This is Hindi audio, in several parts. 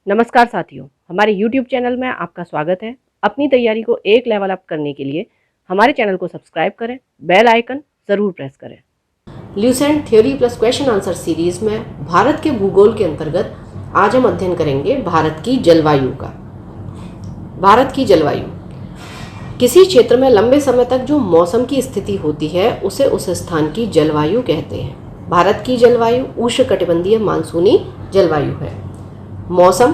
नमस्कार साथियों, हमारे YouTube चैनल में आपका स्वागत है। अपनी तैयारी को एक लेवल अप करने के लिए हमारे चैनल को सब्सक्राइब करें, बेल आइकन ज़रूर प्रेस करें। Lucent theory plus question answer series में भारत के भूगोल के अंतर्गत आज हम अध्ययन करेंगे भारत की जलवायु का। भारत की जलवायु किसी क्षेत्र में लंबे समय तक जो मौसम की स्थिति होती है उसे उस स्थान की जलवायु कहते हैं। भारत की जलवायु उष्णकटिबंधीय मानसूनी जलवायु है। मौसम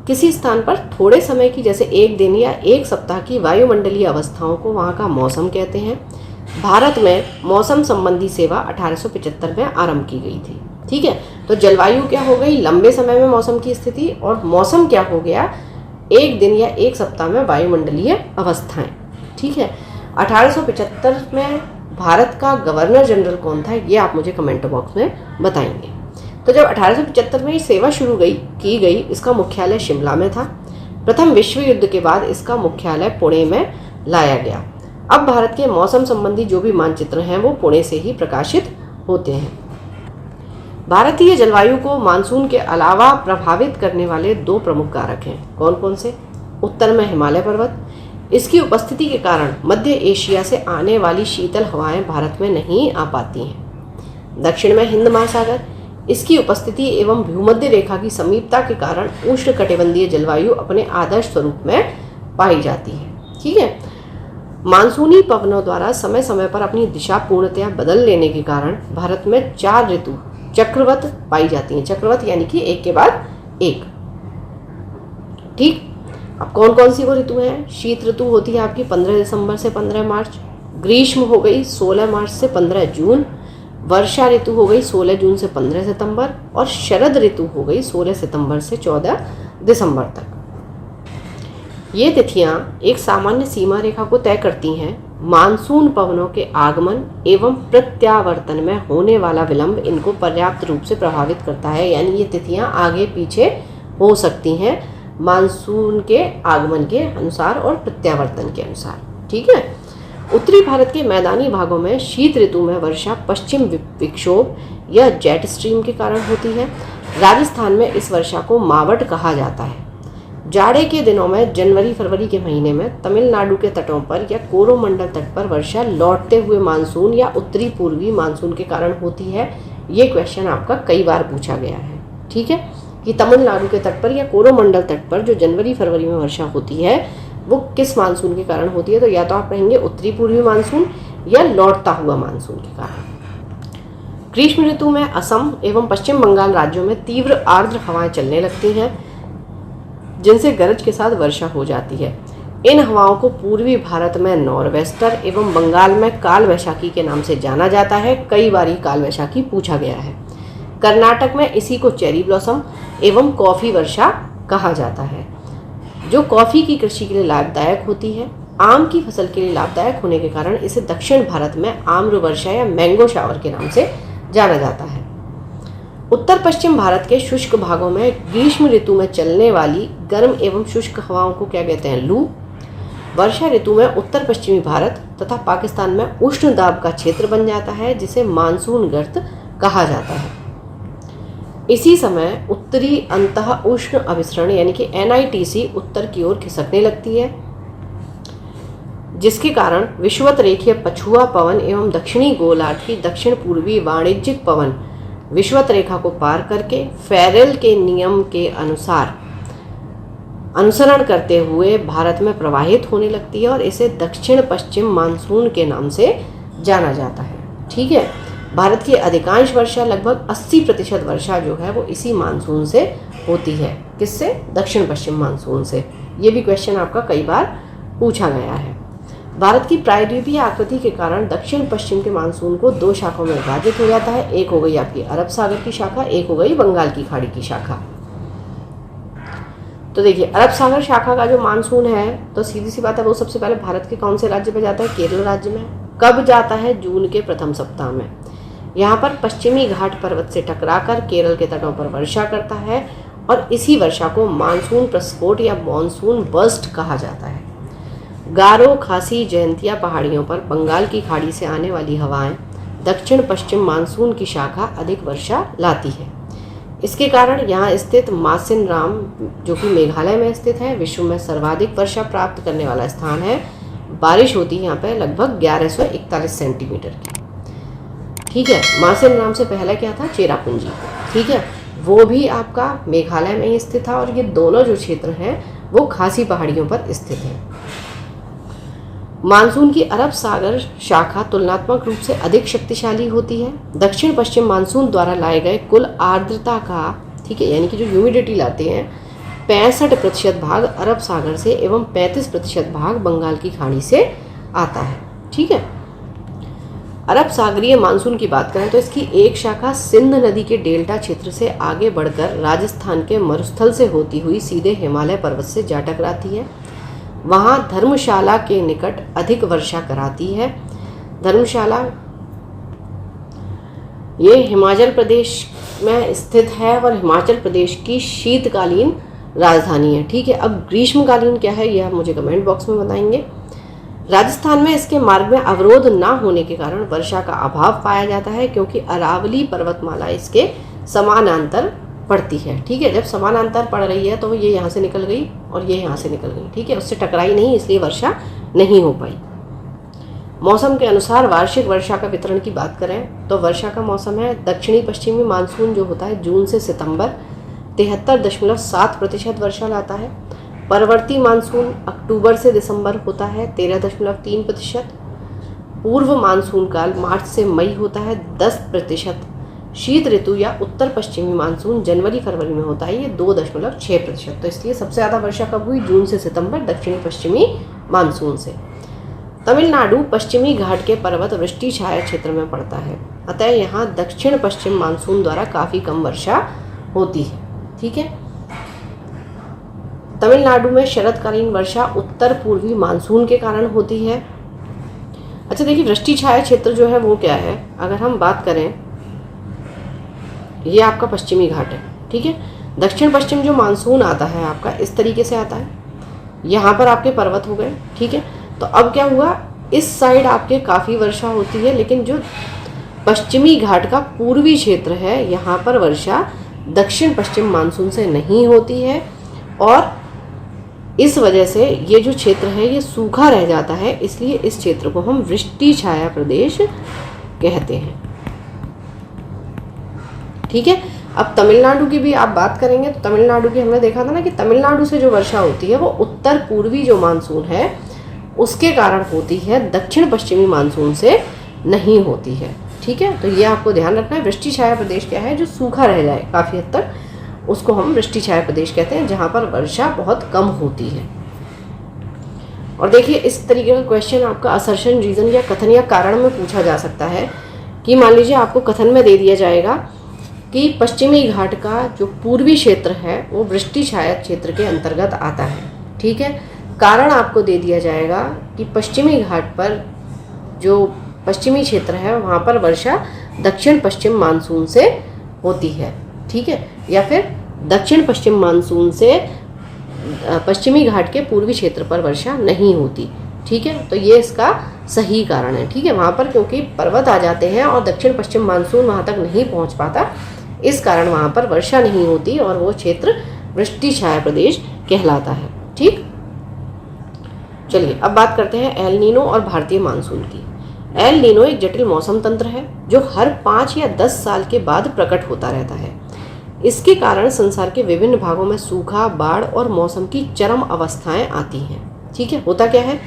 किसी स्थान पर थोड़े समय की जैसे एक दिन या एक सप्ताह की वायुमंडलीय अवस्थाओं को वहाँ का मौसम कहते हैं। भारत में मौसम संबंधी सेवा 1875 में आरंभ की गई थी। ठीक है, तो जलवायु क्या हो गई, लंबे समय में मौसम की स्थिति, और मौसम क्या हो गया, एक दिन या एक सप्ताह में वायुमंडलीय अवस्थाएं। ठीक है, 1875 में भारत का गवर्नर जनरल कौन था, ये आप मुझे कमेंट बॉक्स में बताएंगे। तो जब 1875 में सेवा शुरू की गई, इसका मुख्यालय शिमला में था। प्रथम विश्व युद्ध के बाद इसका मुख्यालय पुणे में लाया गया। अब भारत के मौसम संबंधी जो भी मानचित्र हैं वो पुणे से ही प्रकाशित होते हैं। भारतीय जलवायु को मानसून के अलावा प्रभावित करने वाले दो प्रमुख कारक हैं। कौन कौन से? उत्तर में हिमालय पर्वत, इसकी उपस्थिति के कारण मध्य एशिया से आने वाली शीतल हवाएं भारत में नहीं आ पाती हैं। दक्षिण में हिंद महासागर, इसकी उपस्थिति एवं भूमध्य रेखा की समीपता के कारण उष्णकटिबंधीय जलवायु अपने आदर्श स्वरूप में पाई जाती है। ठीक है, मानसूनी पवनों द्वारा समय समय पर अपनी दिशा पूर्णतया बदल लेने के कारण भारत में 4 ऋतु चक्रवत पाई जाती हैं। चक्रवत यानी कि एक के बाद एक। ठीक, अब कौन कौन सी वो ऋतु हैं? शीत ऋतु होती है आपकी 15 दिसंबर से 15 मार्च, ग्रीष्म हो गई 16 मार्च से 15 जून, वर्षा ऋतु हो गई 16 जून से 15 सितंबर, और शरद ऋतु हो गई 16 सितंबर से 14 दिसंबर तक। ये तिथियां एक सामान्य सीमा रेखा को तय करती हैं। मानसून पवनों के आगमन एवं प्रत्यावर्तन में होने वाला विलंब इनको पर्याप्त रूप से प्रभावित करता है। यानी ये तिथियां आगे पीछे हो सकती हैं मानसून के आगमन के अनुसार और प्रत्यावर्तन के अनुसार। ठीक है, उत्तरी भारत के मैदानी भागों में शीत ऋतु में वर्षा पश्चिम विक्षोभ या जेट स्ट्रीम के कारण होती है। राजस्थान में इस वर्षा को मावट कहा जाता है। जाड़े के दिनों में जनवरी फरवरी के महीने में तमिलनाडु के तटों पर या कोरोमंडल तट पर वर्षा लौटते हुए मानसून या उत्तरी पूर्वी मानसून के कारण होती है। ये क्वेश्चन आपका कई बार पूछा गया है। ठीक है, कि तमिलनाडु के तट पर या कोरोमंडल तट पर जो जनवरी फरवरी में वर्षा होती है वो किस मानसून के कारण होती है? तो या तो आप कहेंगे उत्तरी पूर्वी मानसून या लौटता हुआ मानसून के कारण। ग्रीष्म ऋतु में असम एवं पश्चिम बंगाल राज्यों में तीव्र आर्द्र हवाएं चलने लगती हैं जिनसे गरज के साथ वर्षा हो जाती है। इन हवाओं को पूर्वी भारत में नॉर्वेस्टर एवं बंगाल में काल वैशाखी के नाम से जाना जाता है। कई बार काल वैशाखी पूछा गया है। कर्नाटक में इसी को चेरी ब्लॉसम एवं कॉफी वर्षा कहा जाता है, जो कॉफी की कृषि के लिए लाभदायक होती है। आम की फसल के लिए लाभदायक होने के कारण इसे दक्षिण भारत में आम्र वर्षा या मैंगो शावर के नाम से जाना जाता है। उत्तर पश्चिम भारत के शुष्क भागों में ग्रीष्म ऋतु में चलने वाली गर्म एवं शुष्क हवाओं को क्या कहते हैं? लू। वर्षा ऋतु में उत्तर पश्चिमी भारत तथा पाकिस्तान में उष्ण दाब का क्षेत्र बन जाता है जिसे मानसून गर्त कहा जाता है। इसी समय उत्तरी अंतः उष्ण अभिसरण यानी कि NITC उत्तर की ओर खिसकने लगती है, जिसके कारण विषुवत रेखीय पछुआ पवन एवं दक्षिणी गोलार्ध की दक्षिण पूर्वी वाणिज्यिक पवन विषुवत रेखा को पार करके फेरेल के नियम के अनुसार अनुसरण करते हुए भारत में प्रवाहित होने लगती है और इसे दक्षिण पश्चिम मानसून के नाम से जाना जाता है। ठीक है, भारत की अधिकांश वर्षा लगभग 80% वर्षा जो है वो इसी मानसून से होती है। किससे? दक्षिण पश्चिम मानसून से। ये भी क्वेश्चन आपका कई बार पूछा गया है। भारत की प्रायद्वीपीय आकृति के कारण दक्षिण पश्चिम के मानसून को 2 शाखाओं में विभाजित हो जाता है। एक हो गई आपकी अरब सागर की शाखा, एक हो गई बंगाल की खाड़ी की शाखा। तो देखिए, अरब सागर शाखा का जो मानसून है तो सीधी सी बात है वो सबसे पहले भारत के कौन से राज्य पे जाता है? केरल राज्य में। कब जाता है? जून के प्रथम सप्ताह में। यहाँ पर पश्चिमी घाट पर्वत से टकराकर केरल के तटों पर वर्षा करता है और इसी वर्षा को मानसून प्रस्फोट या मॉनसून बर्स्ट कहा जाता है। गारो, खासी, जयंतिया पहाड़ियों पर बंगाल की खाड़ी से आने वाली हवाएं दक्षिण पश्चिम मानसून की शाखा अधिक वर्षा लाती है। इसके कारण यहाँ स्थित मासिनराम, जो कि मेघालय में स्थित है, विश्व में सर्वाधिक वर्षा प्राप्त करने वाला स्थान है। बारिश होती है यहाँ पे लगभग 1141 सेंटीमीटर की। ठीक है, मासिनराम से पहला क्या था, चेरापूंजी। ठीक है, वो भी आपका मेघालय में ही स्थित था, और ये दोनों जो क्षेत्र हैं वो खासी पहाड़ियों पर स्थित हैं। मानसून की अरब सागर शाखा तुलनात्मक रूप से अधिक शक्तिशाली होती है। दक्षिण पश्चिम मानसून द्वारा लाए गए कुल आर्द्रता का, ठीक है, यानी कि जो ह्यूमिडिटी लाते हैं, 65% भाग अरब सागर से एवं 35% भाग बंगाल की खाड़ी से आता है। ठीक है, अरब सागरीय मानसून की बात करें तो इसकी एक शाखा सिंध नदी के डेल्टा क्षेत्र से आगे बढ़कर राजस्थान के मरुस्थल से होती हुई सीधे हिमालय पर्वत से जा टकराती है। वहाँ धर्मशाला के निकट अधिक वर्षा कराती है। धर्मशाला ये हिमाचल प्रदेश में स्थित है और हिमाचल प्रदेश की शीतकालीन राजधानी है। ठीक है, अब ग्रीष्मकालीन क्या है ये आप मुझे कमेंट बॉक्स में बताएंगे। राजस्थान में इसके मार्ग में अवरोध ना होने के कारण वर्षा का अभाव पाया जाता है, क्योंकि अरावली पर्वतमाला इसके समानांतर पड़ती है। ठीक है, जब समानांतर पड़ रही है तो ये यहाँ से निकल गई और ये यहाँ से निकल गई। ठीक है, उससे टकराई नहीं, इसलिए वर्षा नहीं हो पाई। मौसम के अनुसार वार्षिक वर्षा का वितरण की बात करें तो वर्षा का मौसम है दक्षिणी पश्चिमी मानसून जो होता है जून से सितंबर 73.7% वर्षा लाता है। परवर्ती मानसून अक्टूबर से दिसंबर होता है 13.3%। पूर्व मानसून काल मार्च से मई होता है 10%। शीत ऋतु या उत्तर पश्चिमी मानसून जनवरी फरवरी में होता है, ये 2.6%। तो इसलिए सबसे ज़्यादा वर्षा कब हुई, जून से सितंबर दक्षिणी पश्चिमी मानसून से। तमिलनाडु पश्चिमी घाट के पर्वत वृष्टि छाया क्षेत्र में पड़ता है, अतः यहाँ दक्षिण पश्चिम मानसून द्वारा काफ़ी कम वर्षा होती है। ठीक है, तमिलनाडु में शरदकालीन वर्षा उत्तर पूर्वी मानसून के कारण होती है। अच्छा देखिए, वृष्टि छाया क्षेत्र जो है वो क्या है, अगर हम बात करें, ये आपका पश्चिमी घाट है। ठीक है, दक्षिण पश्चिम जो मानसून आता है आपका इस तरीके से आता है, यहाँ पर आपके पर्वत हो गए। ठीक है, तो अब क्या हुआ, इस साइड आपके काफ़ी वर्षा होती है, लेकिन जो पश्चिमी घाट का पूर्वी क्षेत्र है यहाँ पर वर्षा दक्षिण पश्चिम मानसून से नहीं होती है, और इस वजह से ये जो क्षेत्र है ये सूखा रह जाता है। इसलिए इस क्षेत्र को हम वृष्टि छाया प्रदेश कहते हैं। ठीक है, अब तमिलनाडु की भी आप बात करेंगे तो तमिलनाडु की हमने देखा था ना कि तमिलनाडु से जो वर्षा होती है वो उत्तर पूर्वी जो मानसून है उसके कारण होती है, दक्षिण पश्चिमी मानसून से नहीं होती है। ठीक है, तो ये आपको ध्यान रखना है। वृष्टि छाया प्रदेश क्या है, जो सूखा रह जाए काफ़ी हद तक, उसको हम वृष्टि छाया प्रदेश कहते हैं, जहाँ पर वर्षा बहुत कम होती है। और देखिए, इस तरीके का क्वेश्चन आपका असर्शन, रीज़न या कथन या कारण में पूछा जा सकता है कि मान लीजिए आपको कथन में दे दिया जाएगा कि पश्चिमी घाट का जो पूर्वी क्षेत्र है वो वृष्टि छाया क्षेत्र के अंतर्गत आता है। ठीक है, कारण आपको दे दिया जाएगा कि पश्चिमी घाट पर जो पश्चिमी क्षेत्र है वहाँ पर वर्षा दक्षिण पश्चिम मानसून से होती है। ठीक है, या फिर दक्षिण पश्चिम मानसून से पश्चिमी घाट के पूर्वी क्षेत्र पर वर्षा नहीं होती। ठीक है, तो ये इसका सही कारण है। ठीक है, वहाँ पर क्योंकि पर्वत आ जाते हैं और दक्षिण पश्चिम मानसून वहाँ तक नहीं पहुँच पाता, इस कारण वहाँ पर वर्षा नहीं होती और वो क्षेत्र वृष्टि छाया प्रदेश कहलाता है। ठीक, चलिए अब बात करते हैं एल नीनो और भारतीय मानसून की। एल नीनो एक जटिल मौसम तंत्र है जो हर 5 या 10 साल के बाद प्रकट होता रहता है। इसके कारण संसार के विभिन्न भागों में सूखा, बाढ़ और मौसम की चरम अवस्थाएं आती हैं। ठीक है, होता क्या है,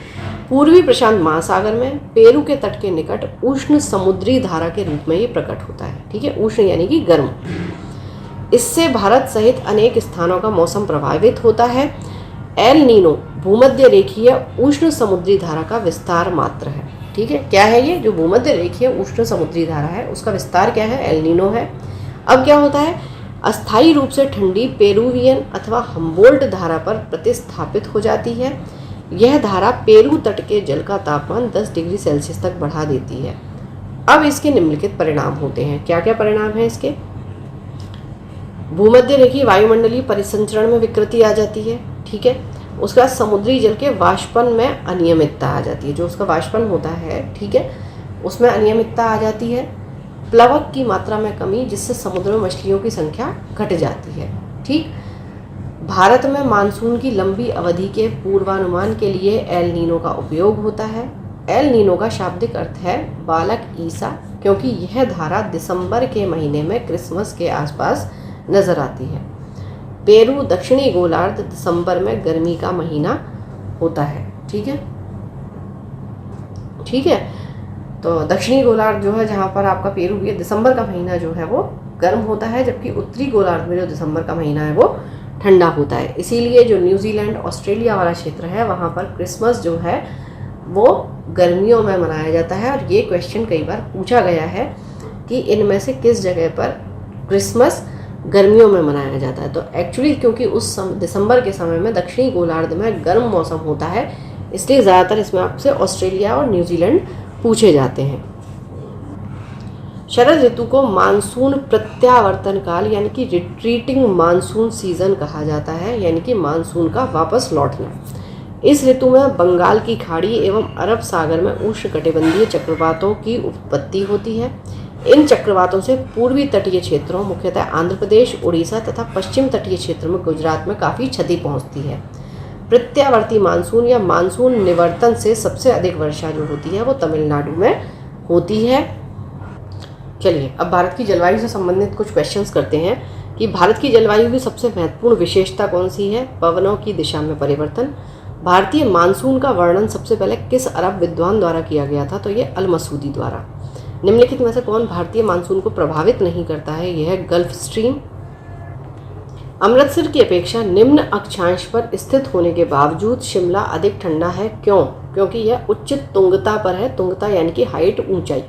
पूर्वी प्रशांत महासागर में पेरू के तट के निकट उष्ण समुद्री धारा के रूप में ये प्रकट होता है। ठीक है, उष्ण यानी कि गर्म। इससे भारत सहित अनेक स्थानों का मौसम प्रभावित होता है। एल नीनो भूमध्य रेखीय उष्ण समुद्री धारा का विस्तार मात्र है। ठीक है, क्या है ये, जो भूमध्य रेखीय उष्ण समुद्री धारा है उसका विस्तार क्या है, एल नीनो है। अब क्या होता है, अस्थायी रूप से ठंडी पेरुवियन अथवा हम्बोल्ट धारा पर प्रतिस्थापित हो जाती है। यह धारा पेरू तट के जल का तापमान 10 डिग्री सेल्सियस तक बढ़ा देती है। अब इसके निम्नलिखित परिणाम होते हैं। क्या क्या परिणाम हैं इसके, भूमध्य रेखीय वायुमंडलीय परिसंचरण में विकृति आ जाती है। ठीक है, उसके बाद समुद्री जल के वाष्पन में अनियमितता आ जाती है, जो उसका वाष्पन होता है, ठीक है, उसमें अनियमितता आ जाती है। प्लवक की मात्रा में कमी, जिससे समुद्र में मछलियों की संख्या घट जाती है। ठीक। भारत में मानसून की लंबी अवधि के पूर्वानुमान के लिए एल नीनो का उपयोग होता है। एल नीनो का शाब्दिक अर्थ है बालक ईसा, क्योंकि यह धारा दिसंबर के महीने में क्रिसमस के आसपास नजर आती है। पेरू दक्षिणी गोलार्ध दिसंबर में गर्मी का महीना होता है। ठीक है, ठीक है। तो दक्षिणी गोलार्ध जो है, जहाँ पर आपका पेरू भी है, दिसंबर का महीना जो है वो गर्म होता है, जबकि उत्तरी गोलार्ध में जो दिसंबर का महीना है वो ठंडा होता है। इसीलिए जो न्यूजीलैंड ऑस्ट्रेलिया वाला क्षेत्र है वहाँ पर क्रिसमस जो है वो गर्मियों में मनाया जाता है। और ये क्वेश्चन कई बार पूछा गया है कि इनमें से किस जगह पर क्रिसमस गर्मियों में मनाया जाता है। तो एक्चुअली क्योंकि उस दिसंबर के समय में दक्षिणी गोलार्ध में गर्म मौसम होता है, इसलिए ज़्यादातर इसमें आपसे ऑस्ट्रेलिया और न्यूजीलैंड पूछे जाते हैं। शरद ऋतु को मानसून प्रत्यावर्तन काल यानी कि रिट्रीटिंग मानसून सीजन कहा जाता है, यानी कि मानसून का वापस लौटना। इस ऋतु में बंगाल की खाड़ी एवं अरब सागर में उष्णकटिबंधीय चक्रवातों की उत्पत्ति होती है। इन चक्रवातों से पूर्वी तटीय क्षेत्रों, मुख्यतः आंध्र प्रदेश, उड़ीसा तथा पश्चिम तटीय क्षेत्र में गुजरात में काफ़ी क्षति पहुंचती है। प्रत्यावर्ती मानसून या मानसून निवर्तन से सबसे अधिक वर्षा जो होती है वो तमिलनाडु में होती है। चलिए अब भारत की जलवायु से संबंधित कुछ क्वेश्चंस करते हैं कि भारत की जलवायु की सबसे महत्वपूर्ण विशेषता कौन सी है। पवनों की दिशा में परिवर्तन। भारतीय मानसून का वर्णन सबसे पहले किस अरब विद्वान द्वारा किया गया था, तो ये अल मसूदी द्वारा। निम्नलिखित में से कौन भारतीय मानसून को प्रभावित नहीं करता है, यह है गल्फ स्ट्रीम। अमृतसर की अपेक्षा निम्न अक्षांश पर स्थित होने के बावजूद शिमला अधिक ठंडा है, क्यों? क्योंकि यह उच्च तुंगता पर है। तुंगता यानी कि हाइट, ऊंचाई।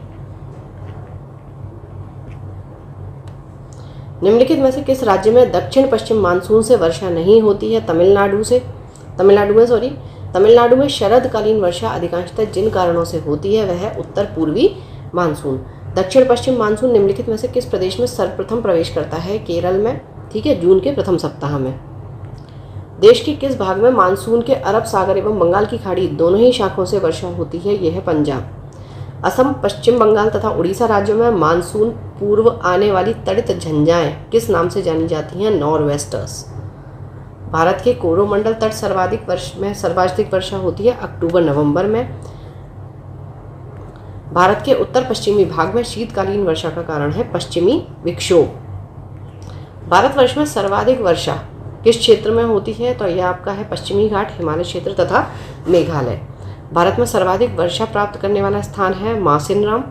निम्नलिखित में से किस राज्य में दक्षिण पश्चिम मानसून से वर्षा नहीं होती है? तमिलनाडु में शरदकालीन वर्षा अधिकांशतः जिन कारणों से होती है वह है उत्तर पूर्वी मानसून। दक्षिण पश्चिम मानसून निम्नलिखित में से किस प्रदेश में सर्वप्रथम प्रवेश करता है? केरल में। ठीक है, जून के प्रथम सप्ताह में। देश के किस भाग में मानसून के अरब सागर एवं बंगाल की खाड़ी दोनों ही शाखों से वर्षा होती है? यह है पंजाब। असम, पश्चिम बंगाल तथा उड़ीसा राज्यों में मानसून पूर्व आने वाली तड़ित झंझाएं किस नाम से जानी जाती हैं? नॉरवेस्टर्स। भारत के कोरोमंडल तट सर्वाधिक वर्षा होती है अक्टूबर नवंबर में। भारत के उत्तर पश्चिमी भाग में शीतकालीन वर्षा का कारण है पश्चिमी विक्षोभ। भारतवर्ष में सर्वाधिक वर्षा किस क्षेत्र में होती है? तो यह आपका है पश्चिमी घाट, हिमालय क्षेत्र तथा मेघालय। भारत में सर्वाधिक वर्षा प्राप्त करने वाला स्थान है मासिनराम।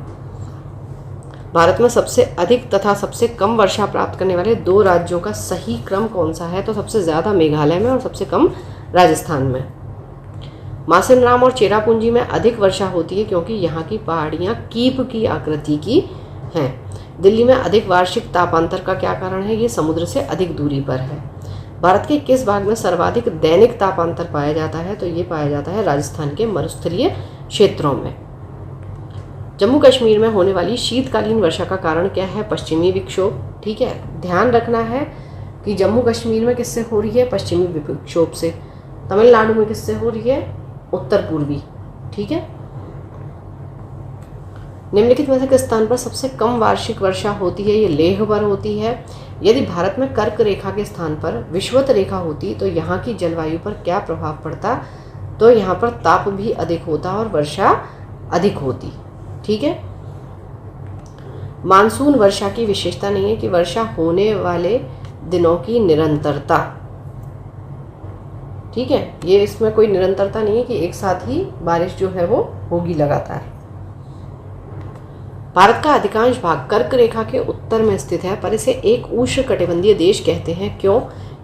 भारत में सबसे अधिक तथा सबसे कम वर्षा प्राप्त करने वाले दो राज्यों का सही क्रम कौन सा है? तो सबसे ज़्यादा मेघालय में और सबसे कम राजस्थान में। मासिनराम और चेरापूंजी में अधिक वर्षा होती है क्योंकि यहाँ की पहाड़ियाँ कीप की आकृति की हैं। दिल्ली में अधिक वार्षिक तापांतर का क्या कारण है? ये समुद्र से अधिक दूरी पर है। भारत के किस भाग में सर्वाधिक दैनिक तापांतर पाया जाता है? तो ये पाया जाता है राजस्थान के मरुस्थलीय क्षेत्रों में। जम्मू कश्मीर में होने वाली शीतकालीन वर्षा का कारण क्या है? पश्चिमी विक्षोभ। ठीक है, ध्यान रखना है कि जम्मू कश्मीर में किससे हो रही है? पश्चिमी विक्षोभ से। तमिलनाडु में किससे हो रही है? उत्तर पूर्वी। ठीक है, निम्नलिखित में से किस स्थान पर सबसे कम वार्षिक वर्षा होती है? ये लेह पर होती है। यदि भारत में कर्क रेखा के स्थान पर विषुवत रेखा होती तो यहाँ की जलवायु पर क्या प्रभाव पड़ता? तो यहाँ पर ताप भी अधिक होता और वर्षा अधिक होती। ठीक है, मानसून वर्षा की विशेषता नहीं है कि वर्षा होने वाले दिनों की निरंतरता। ठीक है, ये इसमें कोई निरंतरता नहीं है कि एक साथ ही बारिश जो है वो होगी लगातार। भारत का अधिकांश भाग कर्क रेखा के उत्तर में स्थित है, पर इसे एक उष्णकटिबंधीय देश कहते हैं। क्यों?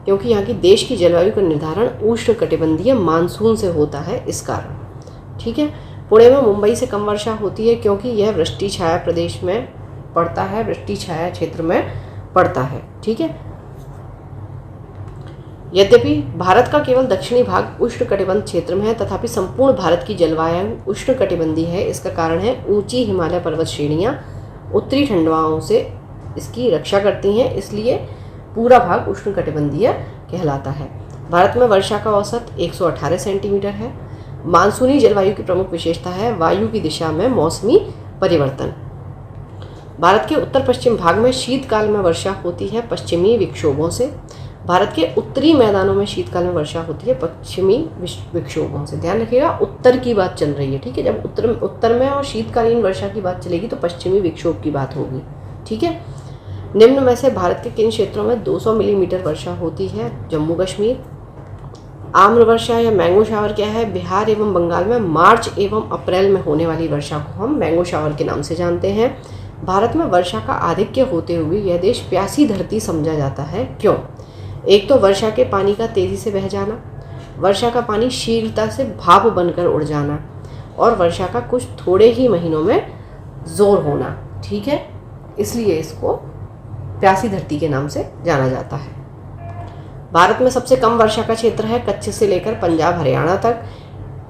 क्योंकि यहाँ की देश की जलवायु का निर्धारण उष्णकटिबंधीय मानसून से होता है, इस कारण। ठीक है, पुणे में मुंबई से कम वर्षा होती है क्योंकि यह वृष्टि छाया प्रदेश में पड़ता है, वृष्टि छाया क्षेत्र में पड़ता है। ठीक है, यद्यपि भारत का केवल दक्षिणी भाग उष्णकटिबंध क्षेत्र में है, तथापि संपूर्ण भारत की जलवायु उष्णकटिबंधीय है। इसका कारण है ऊंची हिमालय पर्वत श्रेणियाँ उत्तरी ठंड हवाओं से इसकी रक्षा करती हैं, इसलिए पूरा भाग उष्णकटिबंधीय कहलाता है। भारत में वर्षा का औसत 118 सेंटीमीटर है। मानसूनी जलवायु की प्रमुख विशेषता है वायु की दिशा में मौसमी परिवर्तन। भारत के उत्तर पश्चिम भाग में शीतकाल में वर्षा होती है पश्चिमी विक्षोभों से। भारत के उत्तरी मैदानों में शीतकाल में वर्षा होती है पश्चिमी विक्षोभों से। ध्यान रखिएगा, उत्तर की बात चल रही है, ठीक है। जब उत्तर में और शीतकालीन वर्षा की बात चलेगी तो पश्चिमी विक्षोभ की बात होगी, ठीक है। निम्न में से भारत के किन क्षेत्रों में 200 मिलीमीटर वर्षा होती है? जम्मू कश्मीर। आम्र वर्षा या मैंगो शावर क्या है? बिहार एवं बंगाल में मार्च एवं अप्रैल में होने वाली वर्षा को हम मैंगो शावर के नाम से जानते हैं। भारत में वर्षा का आधिक्य होते हुए यह देश प्यासी धरती समझा जाता है, क्यों? एक तो वर्षा के पानी का तेजी से बह जाना, वर्षा का पानी शीघ्रता से भाप बनकर उड़ जाना, और वर्षा का कुछ थोड़े ही महीनों में जोर होना, ठीक है। इसलिए इसको प्यासी धरती के नाम से जाना जाता है। भारत में सबसे कम वर्षा का क्षेत्र है कच्छ से लेकर पंजाब हरियाणा तक।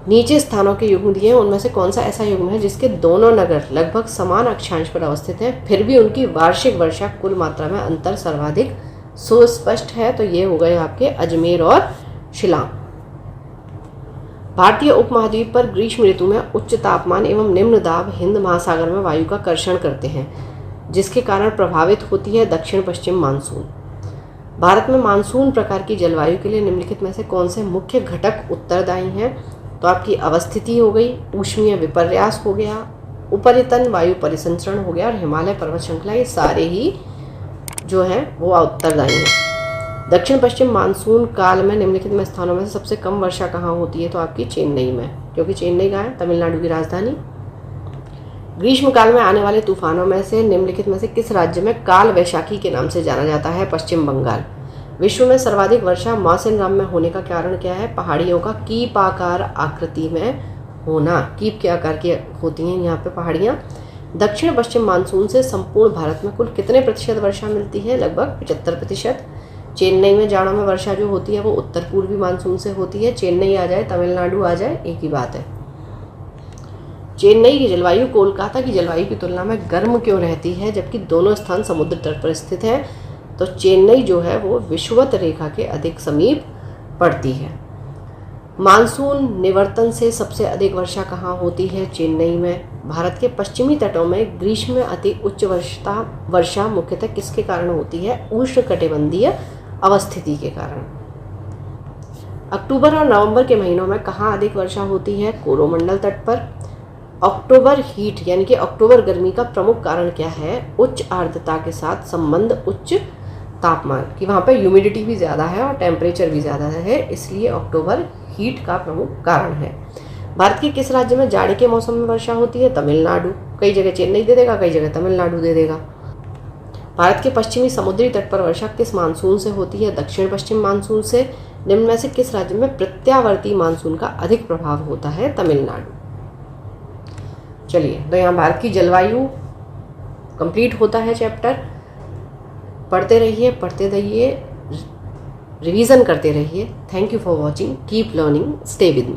नीचे स्थानों के युग्म दिए हैं, उनमें से कौन सा ऐसा युग्म है जिसके दोनों नगर लगभग समान अक्षांश पर अवस्थित हैं, फिर भी उनकी वार्षिक वर्षा कुल मात्रा में अंतर सर्वाधिक सुस्पष्ट है? तो ये हो गए आपके अजमेर और शिलांग। भारतीय उपमहाद्वीप पर ग्रीष्म ऋतु में उच्च तापमान एवं निम्न दाब हिंद महासागर में वायु का कर्षण करते हैं, जिसके कारण प्रभावित होती है दक्षिण पश्चिम मानसून। भारत में मानसून प्रकार की जलवायु के लिए निम्नलिखित में से कौन से मुख्य घटक उत्तरदायी हैं? तो आपकी अवस्थिति हो गई, ऊष्मीय विपर्यास हो गया, उपरितन वायु परिसंचरण हो गया, और हिमालय पर्वत श्रृंखला, ये सारे ही जो हैं वो उत्तरदायी हैं। दक्षिण पश्चिम मानसून काल में निम्नलिखित में स्थानों में से सबसे कम वर्षा कहाँ होती है? तो आपकी चेन्नई में, क्योंकि चेन्नई कहाँ है? तमिलनाडु की राजधानी। ग्रीष्म काल में आने वाले तूफानों में से निम्नलिखित में से किस राज्य में काल वैशाखी के नाम से जाना जाता है? पश्चिम बंगाल। विश्व में सर्वाधिक वर्षा मौसिनराम में होने का कारण क्या है? पहाड़ियों का कीप आकार आकृति में होना। कीप के आकार की होती हैं यहाँ पे पहाड़ियाँ। दक्षिण पश्चिम मानसून से संपूर्ण भारत में कुल कितने प्रतिशत वर्षा मिलती है? लगभग 75%। चेन्नई में जाड़ों में वर्षा जो होती है वो उत्तर पूर्वी मानसून से होती है। चेन्नई आ जाए, तमिलनाडु आ जाए, एक ही बात है। चेन्नई की जलवायु कोलकाता की जलवायु की तुलना में गर्म क्यों रहती है, जबकि दोनों स्थान समुद्र तट पर स्थित हैं? तो चेन्नई जो है वो विषुवत रेखा के अधिक समीप पड़ती है। मानसून निवर्तन से सबसे अधिक वर्षा कहाँ होती है? चेन्नई में। भारत के पश्चिमी तटों में ग्रीष्म में अति उच्च वर्षा मुख्यतः किसके कारण होती है? उष्णकटिबंधीय अवस्थिति के कारण। अक्टूबर और नवंबर के महीनों में कहाँ अधिक वर्षा होती है? कोरोमंडल तट पर। अक्टूबर हीट यानी कि अक्टूबर गर्मी का प्रमुख कारण क्या है? उच्च आर्द्रता के साथ संबंध, उच्च तापमान, कि वहाँ पे ह्यूमिडिटी भी ज़्यादा है और टेम्परेचर भी ज़्यादा है, इसलिए अक्टूबर हीट का प्रमुख कारण है। भारत के किस राज्य में जाड़े के मौसम में वर्षा होती है? तमिलनाडु। कई जगह चेन्नई दे देगा, कई जगह तमिलनाडु दे देगा। भारत के पश्चिमी समुद्री तट पर वर्षा किस मानसून से होती है? दक्षिण पश्चिम मानसून से। निम्न में से किस राज्य में प्रत्यावर्ती मानसून का अधिक प्रभाव होता है? तमिलनाडु। चलिए, तो यहाँ भारत की जलवायु कंप्लीट होता है चैप्टर। पढ़ते रहिए, पढ़ते रहिए, रिवीजन करते रहिए। Thank you for watching, keep learning, stay with me.